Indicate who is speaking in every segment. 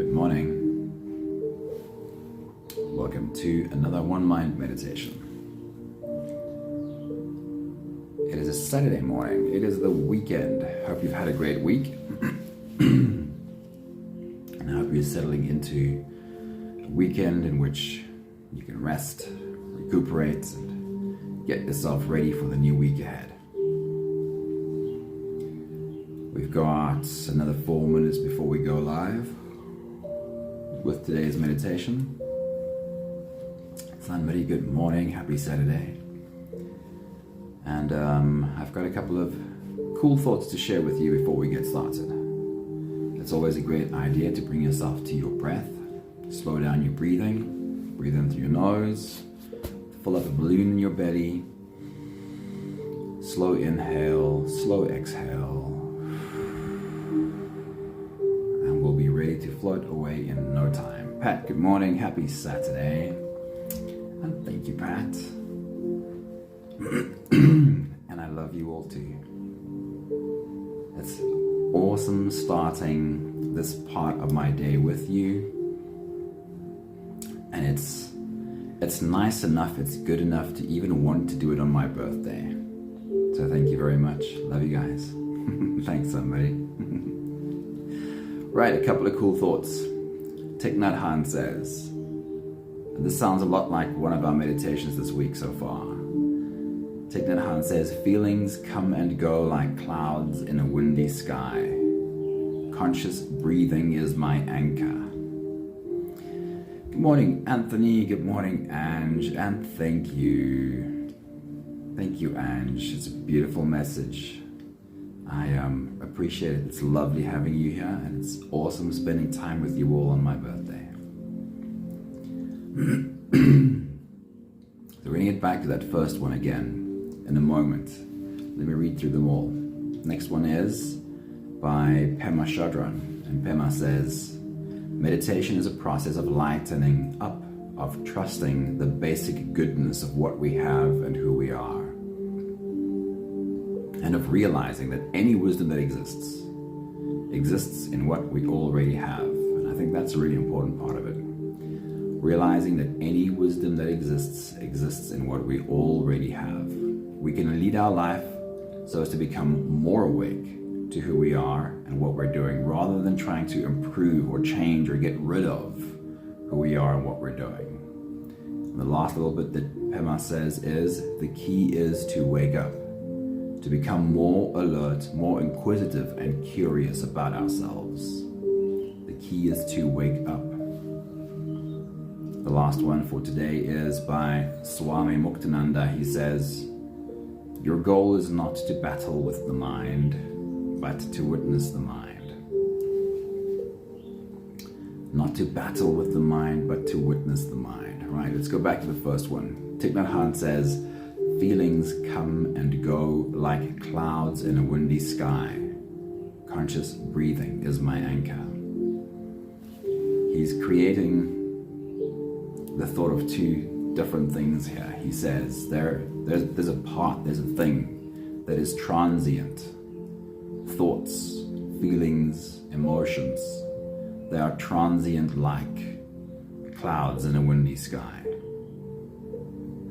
Speaker 1: Good morning. Welcome to another One Mind meditation. It is a Saturday morning. It is the weekend. Hope you've had a great week. And I hope you're settling into a weekend in which you can rest, recuperate, and get yourself ready for the new week ahead. We've got another 4 minutes before we go live with today's meditation. Somebody, good morning, happy Saturday. And I've got a couple of cool thoughts to share with you before we get started. It's always a great idea to bring yourself to your breath, slow down your breathing, breathe in through your nose, fill up a balloon in your belly, slow inhale, slow exhale, and we'll be ready to float away in no time. Pat, good morning, happy Saturday. And thank you, Pat. And I love you all too. It's awesome starting this part of my day with you. And it's nice enough, it's good enough to even want to do it on my birthday. So thank you very much. Love you guys. Thanks, somebody. Right, a couple of cool thoughts. Thich Nhat Hanh says, and this sounds a lot like one of our meditations this week so far. Thich Nhat Hanh says, feelings come and go like clouds in a windy sky. Conscious breathing is my anchor. Good morning, Anthony. Good morning, Ange. And thank you. Thank you, Ange. It's a beautiful message. I appreciate it. It's lovely having you here, and it's awesome spending time with you all on my birthday. So we're going to get back to that first one again in a moment. Let me read through them all. Next one is by Pema Chodron, and Pema says, meditation is a process of lightening up, of trusting the basic goodness of what we have and who we are, and of realizing that any wisdom that exists in what we already have. And I think that's a really important part of it. Realizing that any wisdom that exists in what we already have. We can lead our life so as to become more awake to who we are and what we're doing, rather than trying to improve or change or get rid of who we are and what we're doing. And the last little bit that Pema says is, the key is to wake up, to become more alert, more inquisitive and curious about ourselves. The key is to wake up. The last one for today is by Swami Muktananda. He says, your goal is not to battle with the mind, but to witness the mind. Not to battle with the mind, but to witness the mind. All right, let's go back to the first one. Thich Nhat Hanh says, feelings come and go like clouds in a windy sky. Conscious breathing is my anchor. He's creating the thought of two different things here. He says there's a thing that is transient. Thoughts, feelings, emotions, they are transient like clouds in a windy sky.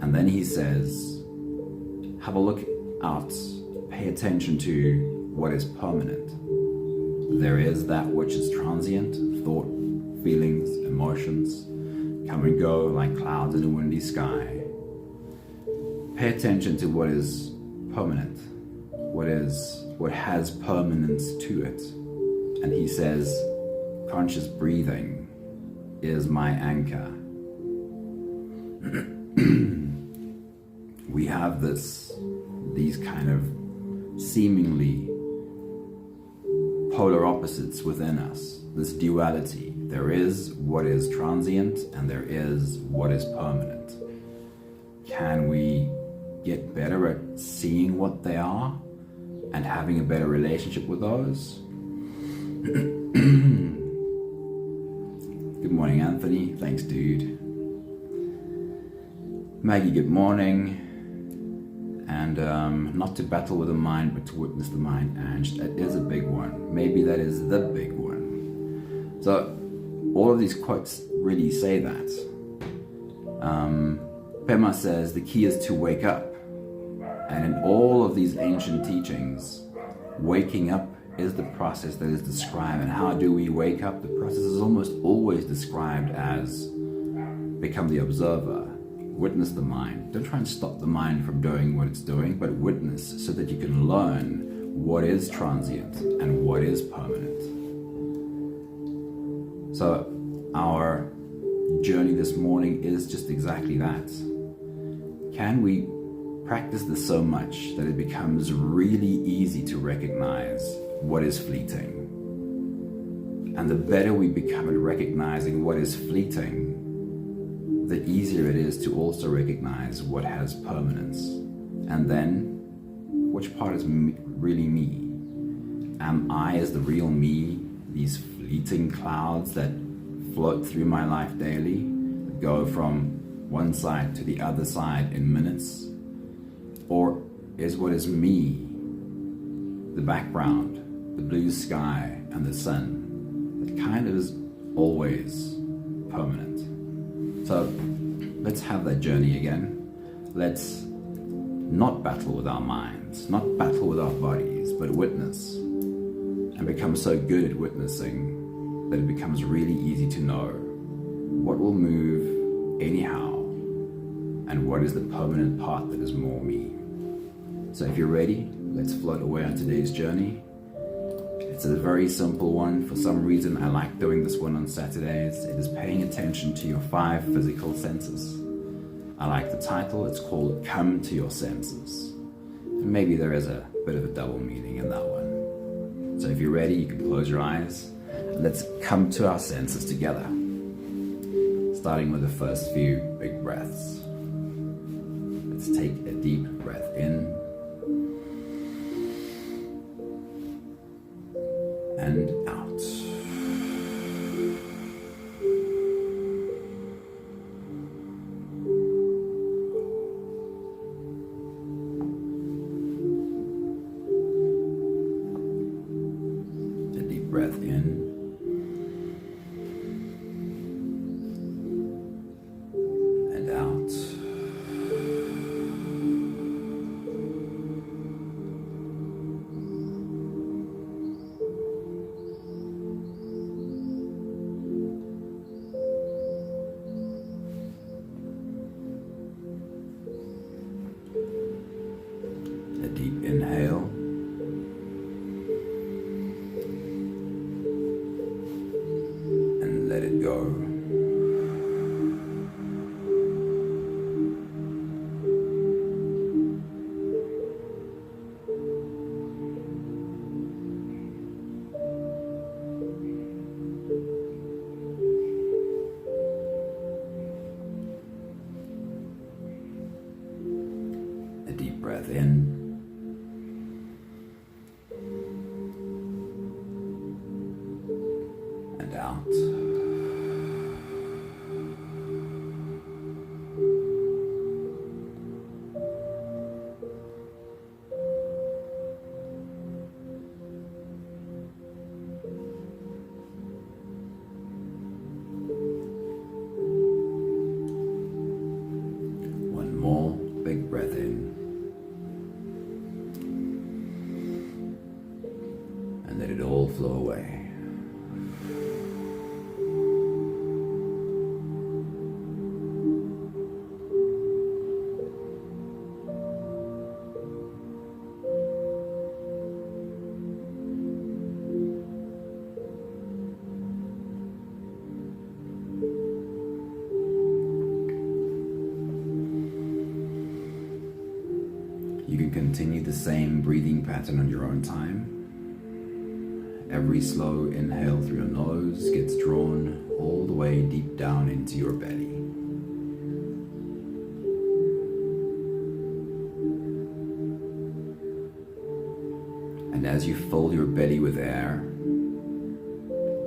Speaker 1: And then he says, have a look out, pay attention to what is permanent. There is that which is transient, thought, feelings, emotions, come and go like clouds in a windy sky. Pay attention to what is permanent, what has permanence to it. And he says, conscious breathing is my anchor. We have these kind of seemingly polar opposites within us, this duality. There is what is transient and there is what is permanent. Can we get better at seeing what they are and having a better relationship with those? Good morning, Anthony. Thanks, dude. Maggie, good morning. And not to battle with the mind, but to witness the mind. And that is a big one. Maybe that is the big one. So all of these quotes really say that. Pema says the key is to wake up. And in all of these ancient teachings, waking up is the process that is described. And how do we wake up? The process is almost always described as become the observer, witness the mind. Don't try and stop the mind from doing what it's doing, but witness so that you can learn what is transient and what is permanent. So our journey this morning is just exactly that. Can we practice this so much that it becomes really easy to recognize what is fleeting? And the better we become at recognizing what is fleeting, the easier it is to also recognize what has permanence. And then, which part is really me? Am I as the real me, these fleeting clouds that float through my life daily, that go from one side to the other side in minutes? Or is what is me, the background, the blue sky and the sun, that kind of is always permanent? So let's have that journey again. Let's not battle with our minds, not battle with our bodies, but witness, and become so good at witnessing that it becomes really easy to know what will move anyhow and what is the permanent part that is more me. So if you're ready, let's float away on today's journey. It's a very simple one. For some reason, I like doing this one on Saturdays. It is paying attention to your 5 physical senses. I like the title. It's called Come to Your Senses. And maybe there is a bit of a double meaning in that one. So if you're ready, you can close your eyes. Let's come to our senses together. Starting with the first few big breaths. Let's take a deep breath in and out. A deep breath in and out. A deep inhale and let it go. A deep breath in and out. One more big breath in and let it all flow away. You can continue the same breathing pattern on your own time. Every slow inhale through your nose gets drawn all the way deep down into your belly. And as you fill your belly with air,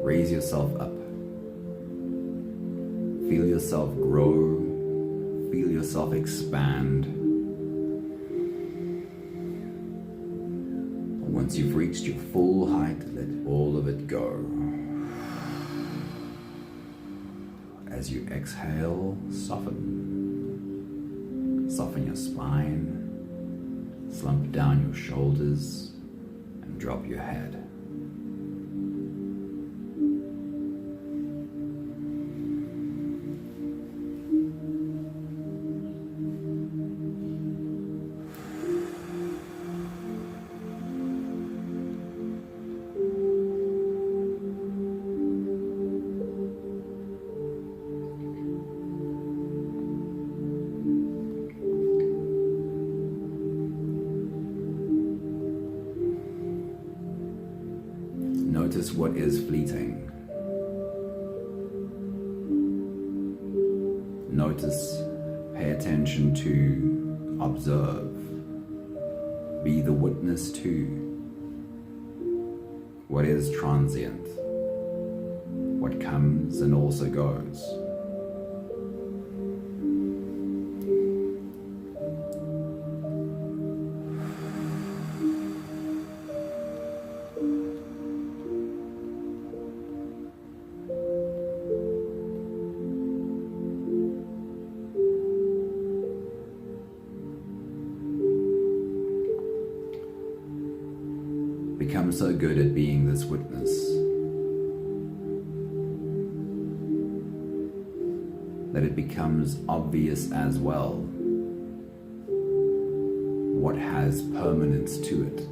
Speaker 1: raise yourself up. Feel yourself grow. Feel yourself expand. Once you've reached your full height, let all of it go. As you exhale, soften. Soften your spine, slump down your shoulders, and drop your head. Notice what is fleeting. Notice, pay attention to, observe, be the witness to what is transient, what comes and also goes. Become so good at being this witness that it becomes obvious as well what has permanence to it.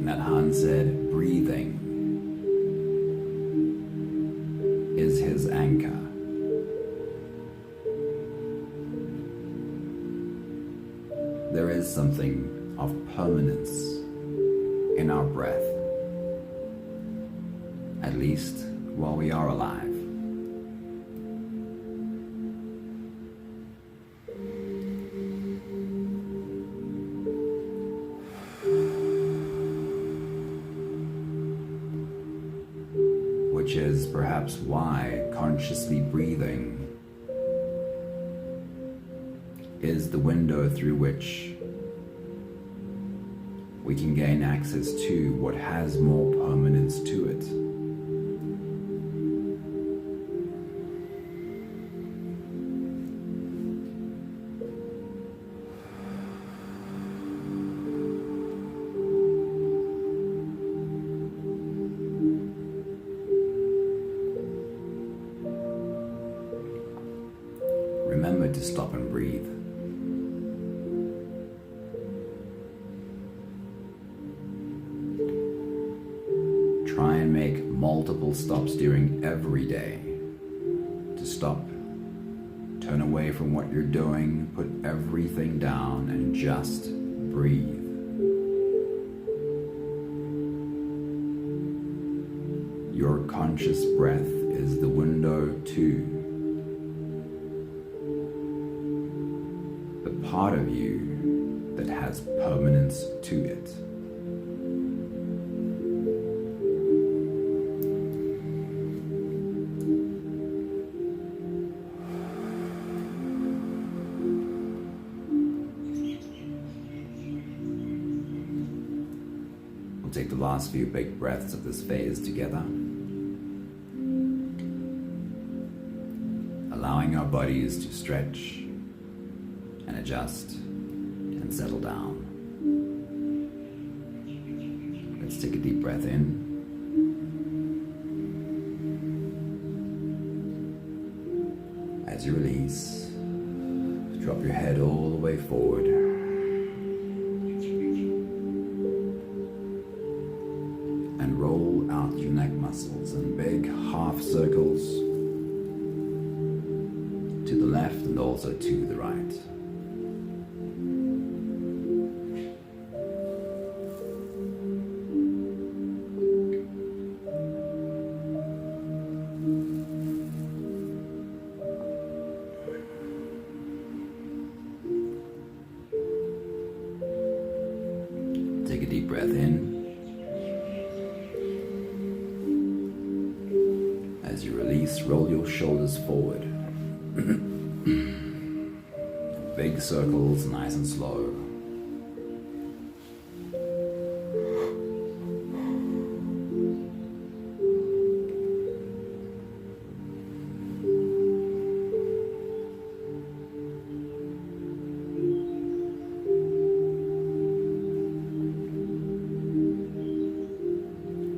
Speaker 1: Nhat Hanh said, breathing is his anchor. There is something of permanence in our breath, at least while we are alive. Which is perhaps why consciously breathing is the window through which we can gain access to what has more permanence to it. Remember to stop and breathe. Try and make multiple stops during every day. To stop, turn away from what you're doing, put everything down and just breathe. Your conscious breath is the window to the part of you that has permanence to it. We'll take the last few big breaths of this phase together, allowing our bodies to stretch and adjust and settle down. Let's take a deep breath in. As you release, drop your head all the way forward. And roll out your neck muscles in big half circles to the left and also to the right. breath in. As you release, roll your shoulders forward. Big circles, nice and slow.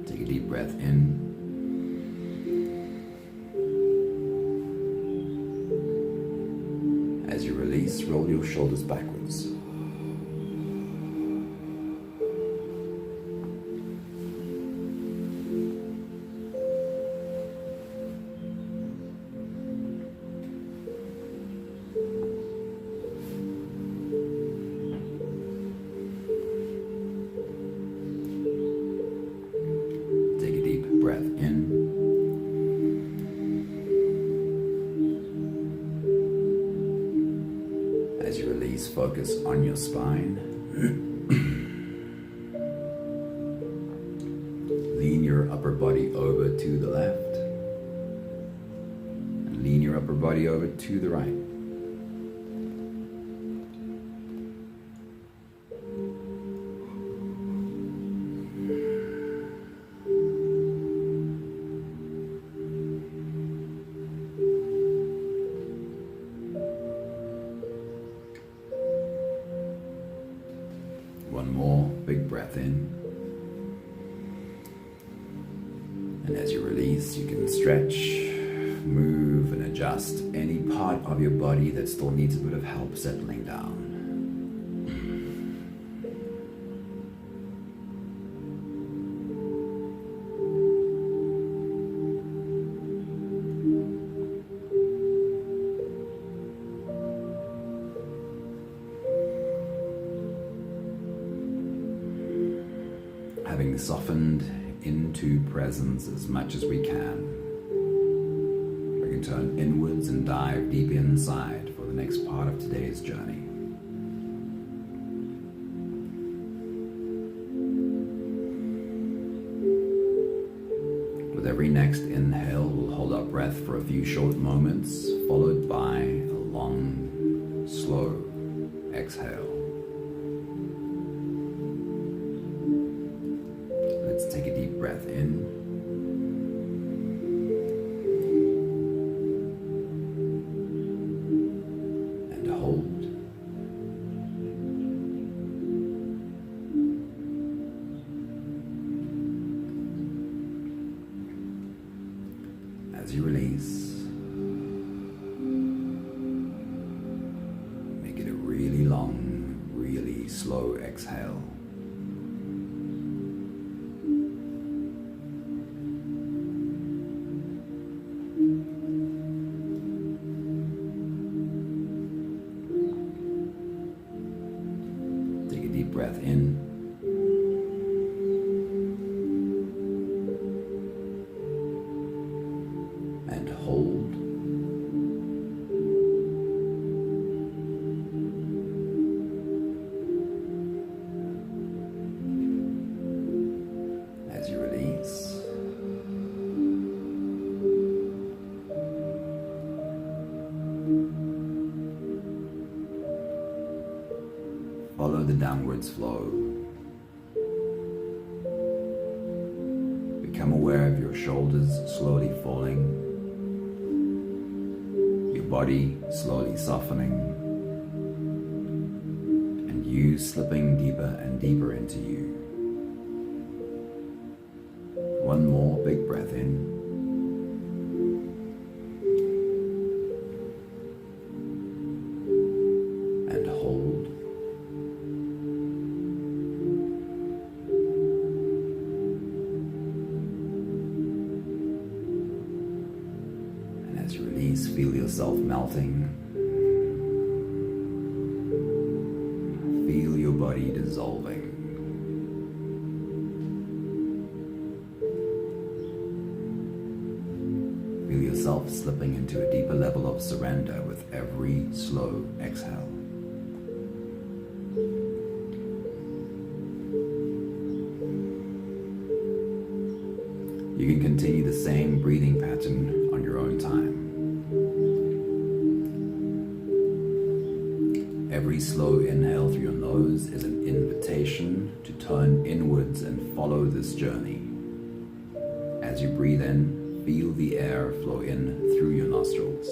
Speaker 1: Take a deep breath in. As you release, roll your shoulders backwards. Take a deep breath in. As you release, focus on your spine. Lean your upper body over to the left. And lean your upper body over to the right. One more big breath in. And as you release, you can stretch, move, and adjust any part of your body that still needs a bit of help settling down. Having softened into presence as much as we can, we can turn inwards and dive deep inside for the next part of today's journey. With every next inhale, we'll hold our breath for a few short moments, followed by a long, slow exhale. Let's take a deep breath in. And hold. As you release, make it a really long, really slow exhale. Take a deep breath in. And hold. As you release. Follow the downwards flow. Become aware of your shoulders slowly falling, your body slowly softening, and you slipping deeper and deeper into you. One more big breath in. And hold. And as you release, feel yourself melting. Feel your body dissolving. Feel yourself slipping into a deeper level of surrender with every slow exhale. You can continue the same breathing pattern on your own time. Every slow inhale through your nose is an invitation to turn inwards and follow this journey. As you breathe in, feel the air flow in through your nostrils.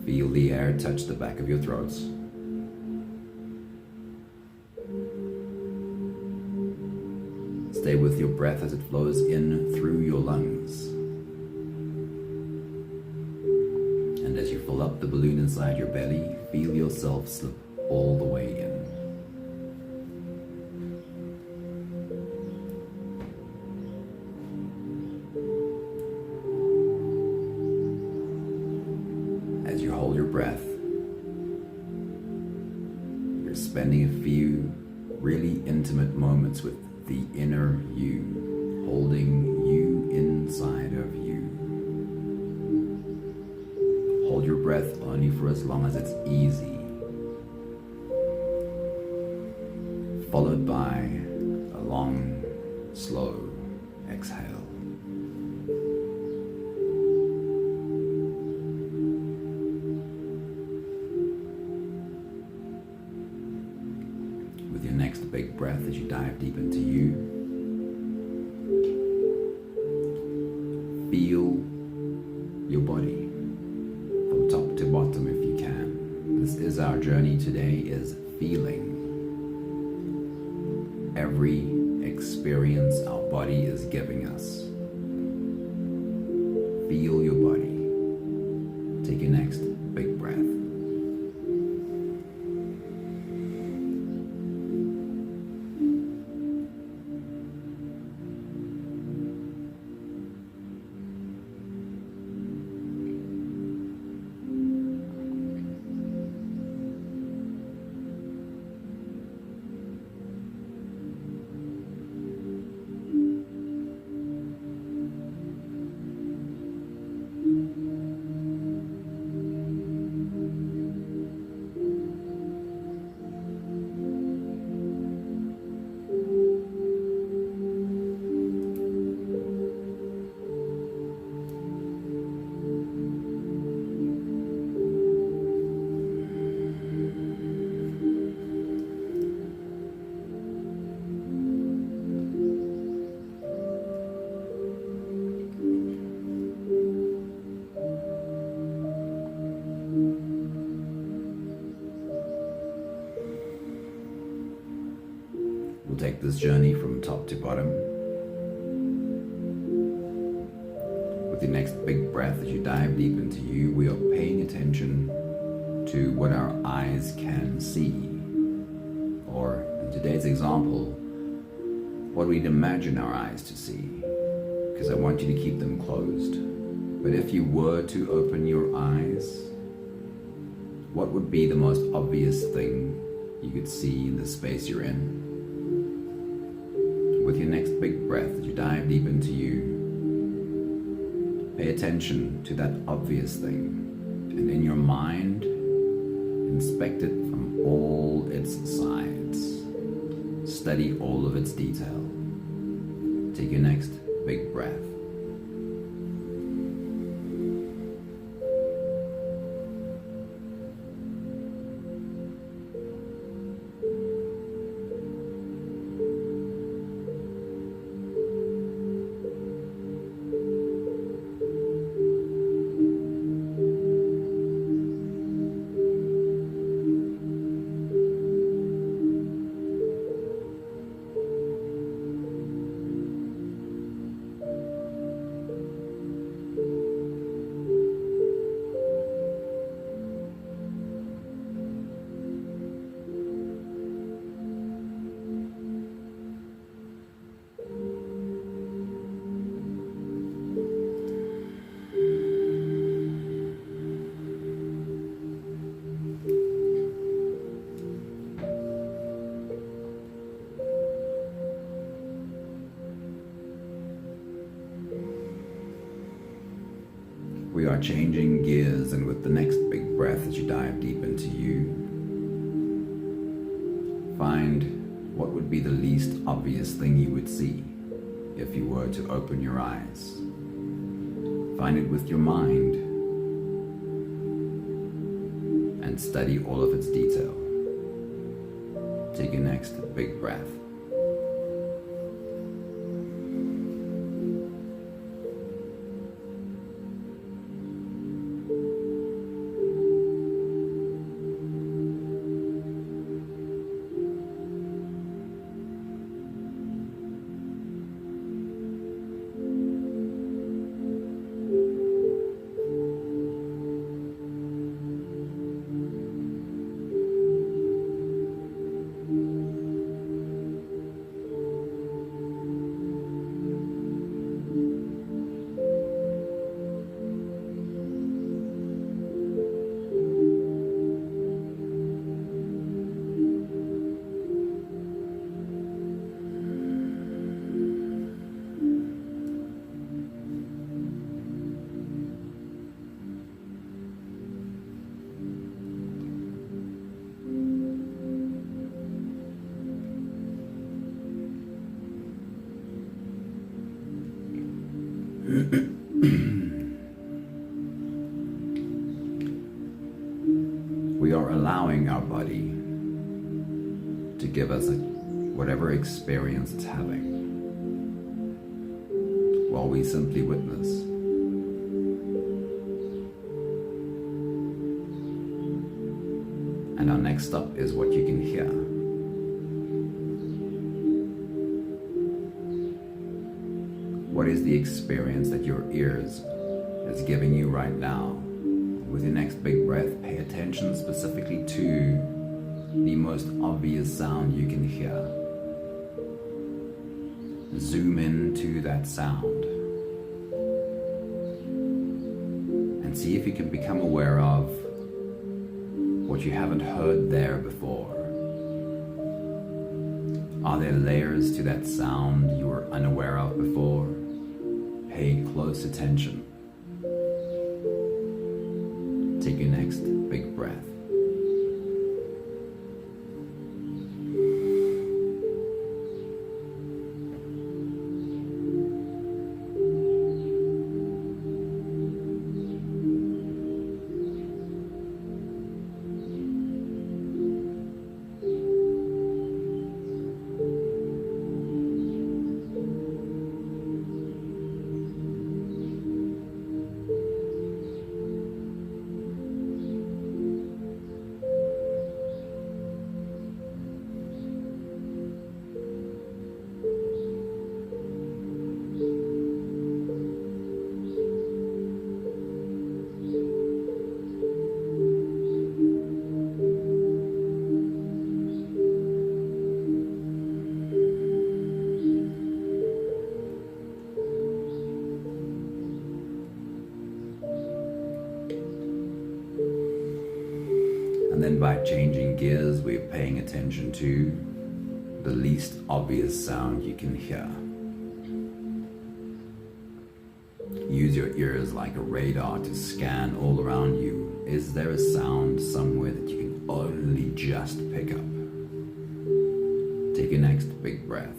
Speaker 1: Feel the air touch the back of your throat. Stay with your breath as it flows in through your lungs. And as you fill up the balloon inside your belly, feel yourself slip all the way in. As you hold your breath, you're spending a few really intimate moments with the inner you, holding you inside of you. Hold your breath only for as long as it's easy, followed by a long, slow exhale. With your next big breath as you dive deep into you, feel your body from top to bottom if you can. This is our journey today, is feeling every experience our body is giving us. Feel your body. Take your next big breath. We'll take this journey from top to bottom. With your next big breath as you dive deep into you, we are paying attention to what our eyes can see. Or, in today's example, what we'd imagine our eyes to see, because I want you to keep them closed. But if you were to open your eyes, what would be the most obvious thing you could see in the space you're in? With your next big breath, as you dive deep into you, pay attention to that obvious thing, and in your mind, inspect it from all its sides. Study all of its detail. Take your next big breath. We are changing gears, and with the next big breath as you dive deep into you, find What would be the least obvious thing you would see if you were to open your eyes? Find it with your mind and study all of its detail. Take your next big breath. We are allowing our body to give us whatever experience it's having, while we simply witness. And our next stop is what you can hear. What is the experience that your ears is giving you right now? With your next big breath, pay attention specifically to the most obvious sound you can hear. Zoom in to that sound and see if you can become aware of what you haven't heard there before. Are there layers to that sound you were unaware of before? Pay close attention. Take your next big breath. And then by changing gears, we're paying attention to the least obvious sound you can hear. Use your ears like a radar to scan all around you. Is there a sound somewhere that you can only just pick up? Take your next big breath.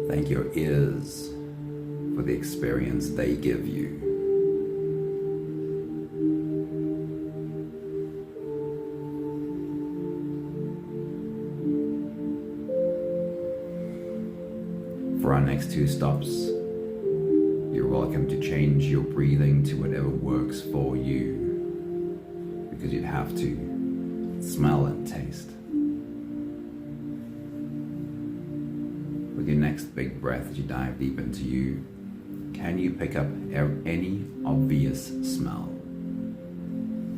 Speaker 1: Thank your ears for the experience they give you. For our next two stops, You're welcome to change your breathing to whatever works for you, because you have to smell and taste. With your next big breath as you dive deep into you, can you pick up any obvious smell?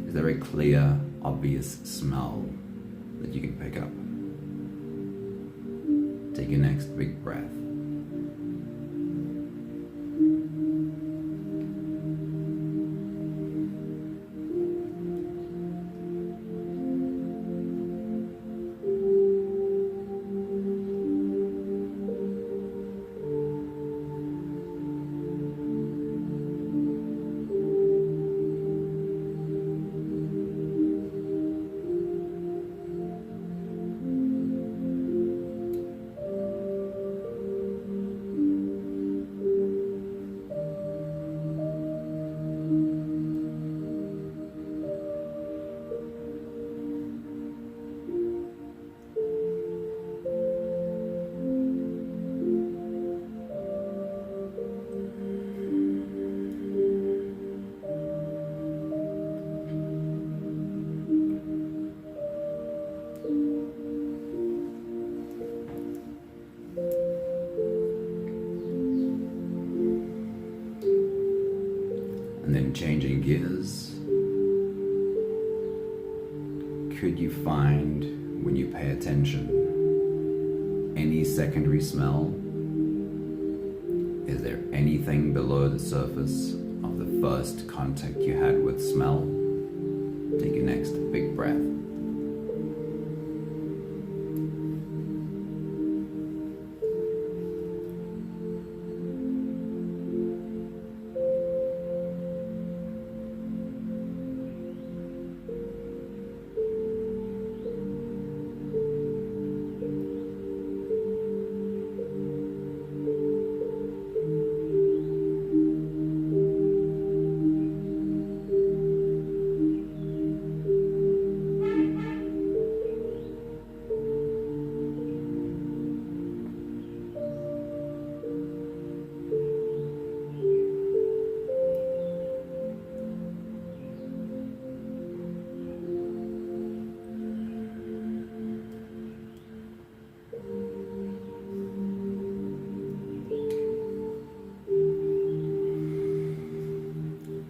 Speaker 1: Is there a clear, obvious smell that you can pick up? Take your next big breath. And then changing gears, could you find, when you pay attention, any secondary smell? Is there anything below the surface of the first contact you had with smell? Take your next big breath.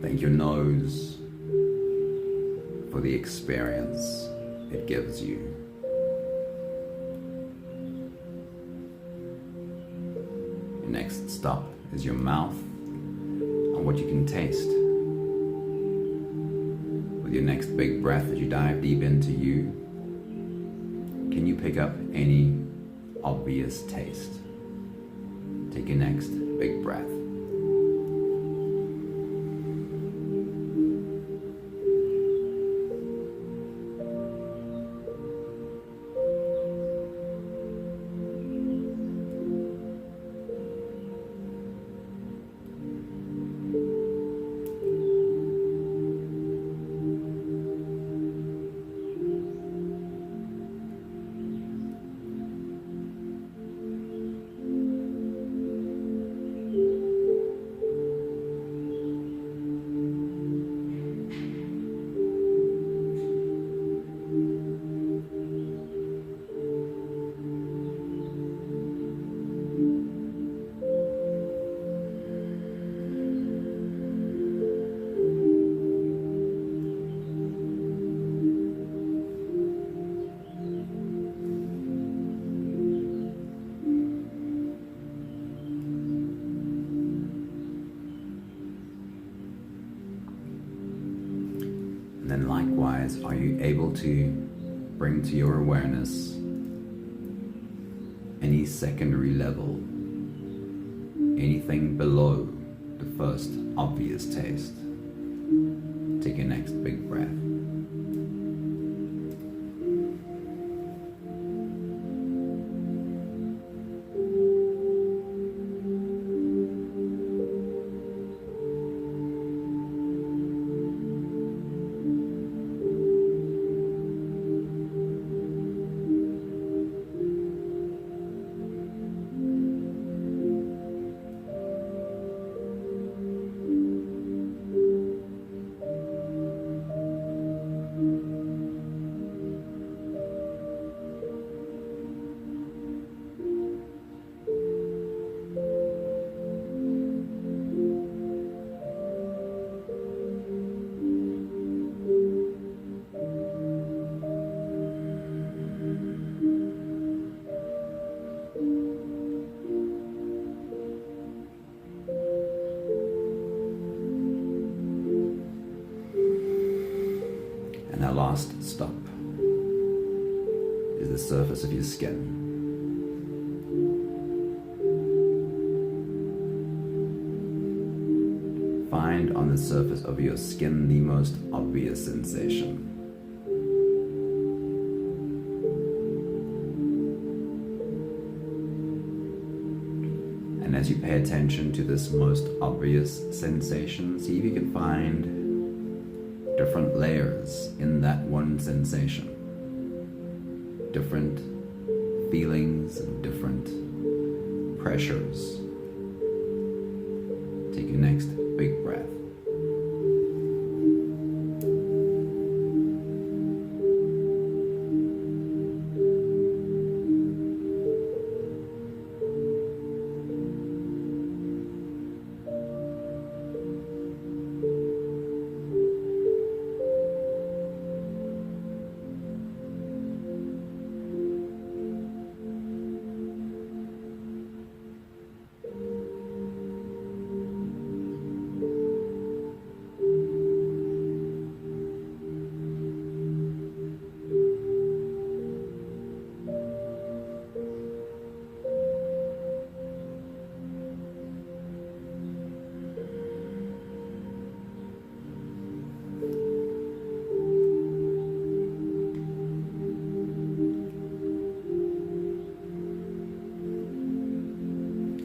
Speaker 1: Thank your nose for the experience it gives you. Your next stop is your mouth and what you can taste. With your next big breath as you dive deep into you, can you pick up any obvious taste? Take your next big breath. And then likewise, are you able to bring to your awareness any secondary level, anything below the first obvious taste? Take your next big breath. last stop is the surface of your skin. Find on the surface of your skin the most obvious sensation. And as you pay attention to this most obvious sensation, see if you can find different layers in that one sensation. Different feelings and different pressures. Take your next big breath.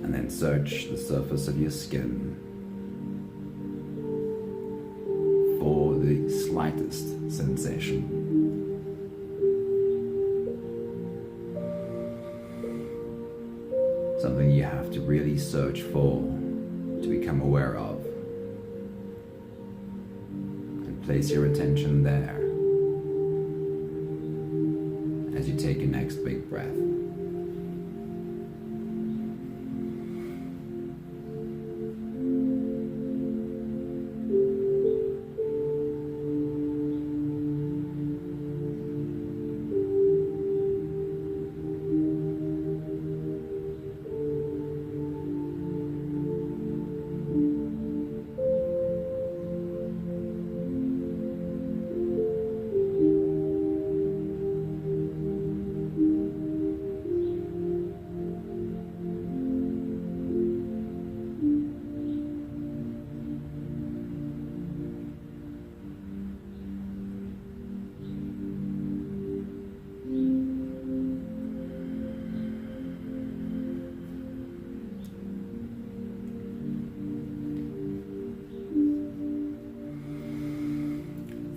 Speaker 1: And then search the surface of your skin for the slightest sensation. Something you have to really search for to become aware of. And place your attention there as you take your next big breath.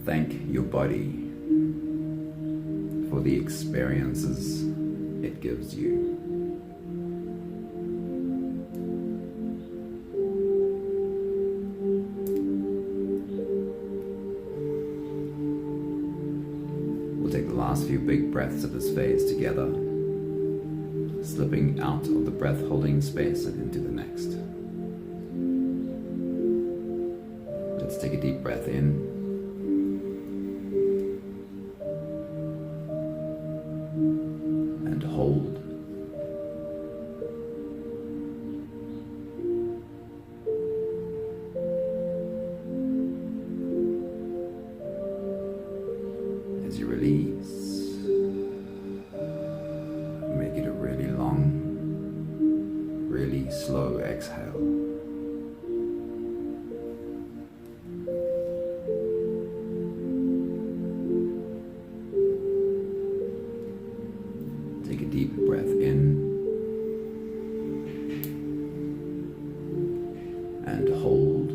Speaker 1: Thank your body for the experiences it gives you. We'll take the last few big breaths of this phase together, slipping out of the breath holding space and into the next. Let's take a deep breath in. And hold. As you release, make it a really long, really slow exhale. Take a deep breath in and hold.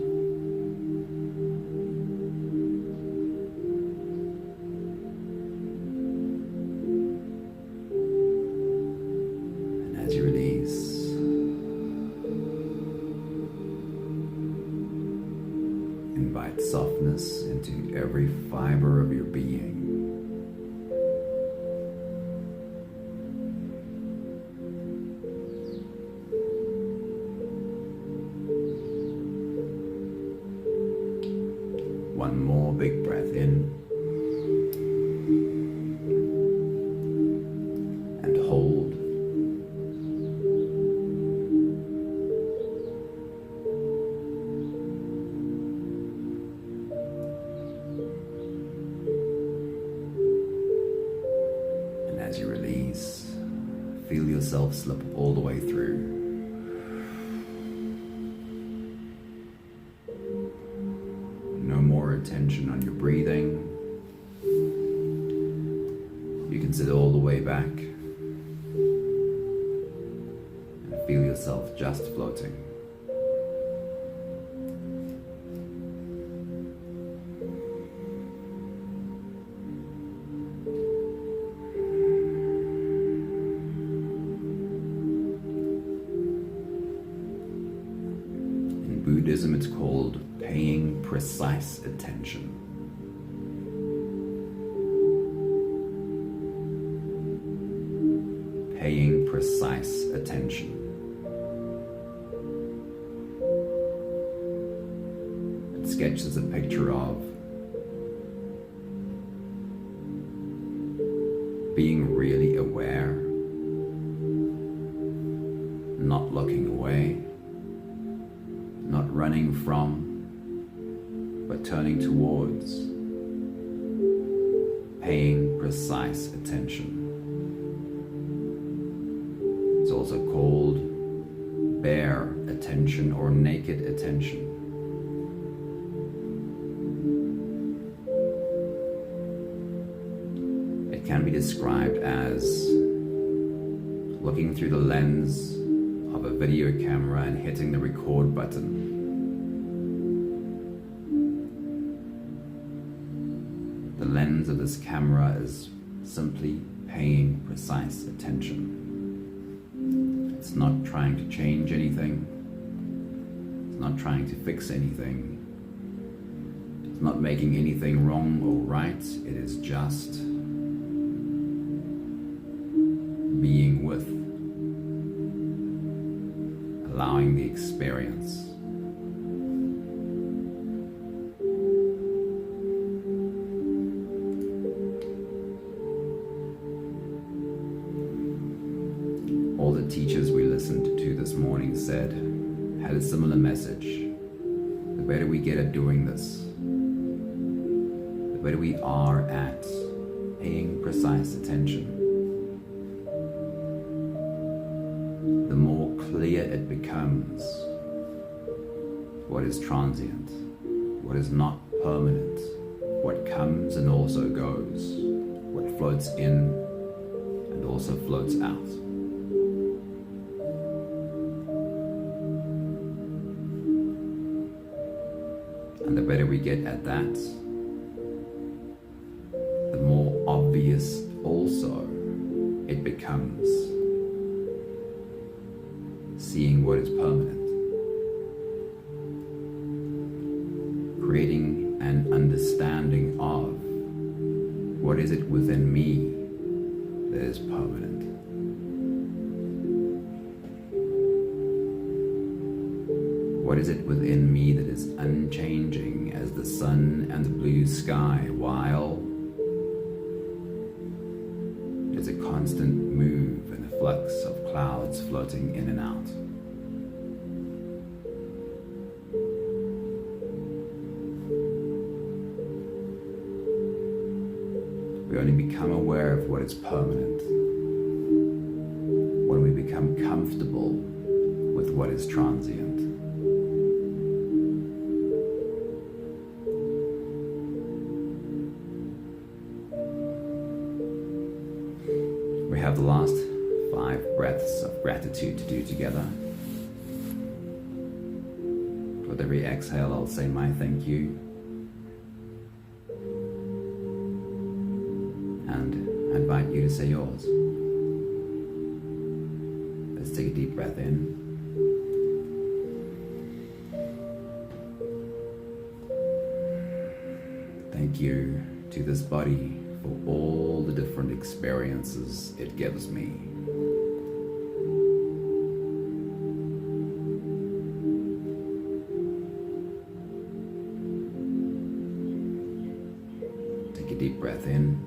Speaker 1: And as you release, invite softness into every fiber of your being. One more big breath in and hold. yourself slip all the way through. No more attention on your breathing. You can sit all the way back and feel yourself just floating. In Buddhism, it's called paying precise attention. Paying precise attention. It sketches a picture of being really aware, not looking away, not running from, but turning towards, paying precise attention. It's also called bare attention or naked attention. It can be described as looking through the lens of a video camera and hitting the record button. The lens of this camera is simply paying precise attention. It's not trying to change anything. It's not trying to fix anything. It's not making anything wrong or right. It is just being with, allowing the experience. All the teachers we listened to this morning had a similar message. The better we get at doing this, the better we are at paying precise attention, the more clear it becomes what is transient, what is not permanent, what comes and also goes, what floats in and also floats out. And the better we get at that, the more obvious also it becomes seeing what is permanent, creating an understanding of what is it within me that is permanent. What is it within me that is unchanging as the sun and the blue sky, while there's a constant move and a flux of clouds floating in and out? We only become aware of what is permanent when we become comfortable with what is transient. We have the last 5 breaths of gratitude to do together. With every exhale, I'll say my thank you. And I invite you to say yours. Let's take a deep breath in. Thank you to this body for all the different experiences it gives me. Take a deep breath in.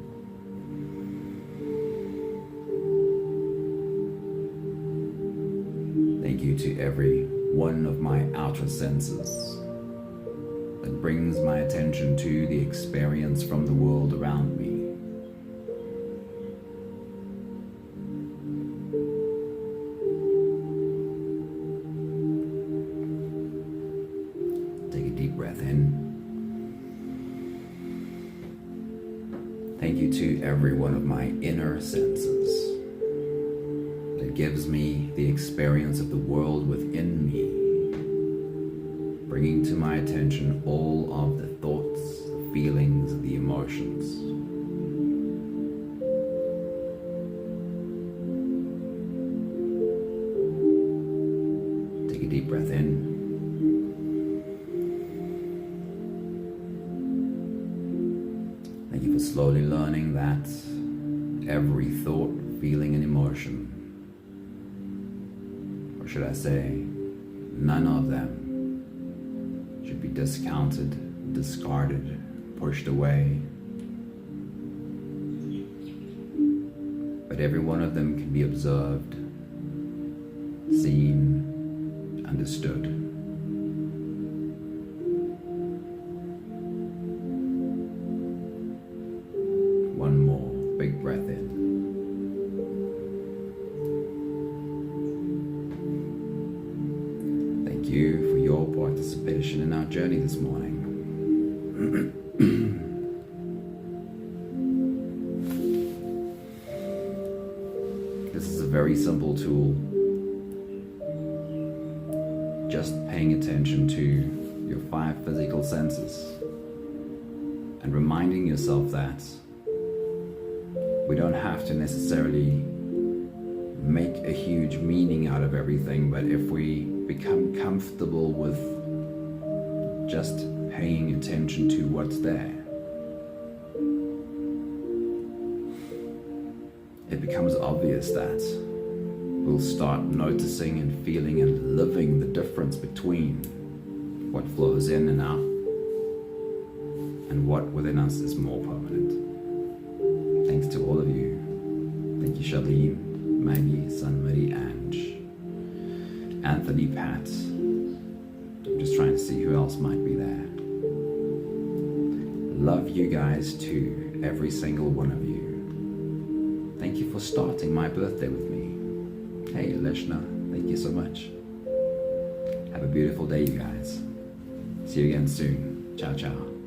Speaker 1: Thank you to every one of my outer senses that brings my attention to the experience from the world around me. deep breath in. Thank you to every one of my inner senses that gives me the experience of the world within me, bringing to my attention all of the thoughts, the feelings, the emotions. Take a deep breath in. Thank you for slowly learning that every thought, feeling, and emotion, or should I say, none of them, should be discounted, discarded, pushed away. But every one of them can be observed, seen, understood. One more big breath in. Thank you for your participation in our journey this morning. This is a very simple tool. Just paying attention to your 5 physical senses and reminding yourself that we don't have to necessarily make a huge meaning out of everything, but if we become comfortable with just paying attention to what's there, it becomes obvious that we'll start noticing and feeling and living the difference between what flows in and out and what within us is more permanent. Thanks to all of you. Thank you, Charlene, Maggie, Sunmarie, Ange, Anthony, Pat. I'm just trying to see who else might be there. Love you guys too, every single one of you. Thank you for starting my birthday with me. Hey, Lishna, thank you so much. Have a beautiful day, you guys. See you again soon. Ciao, ciao.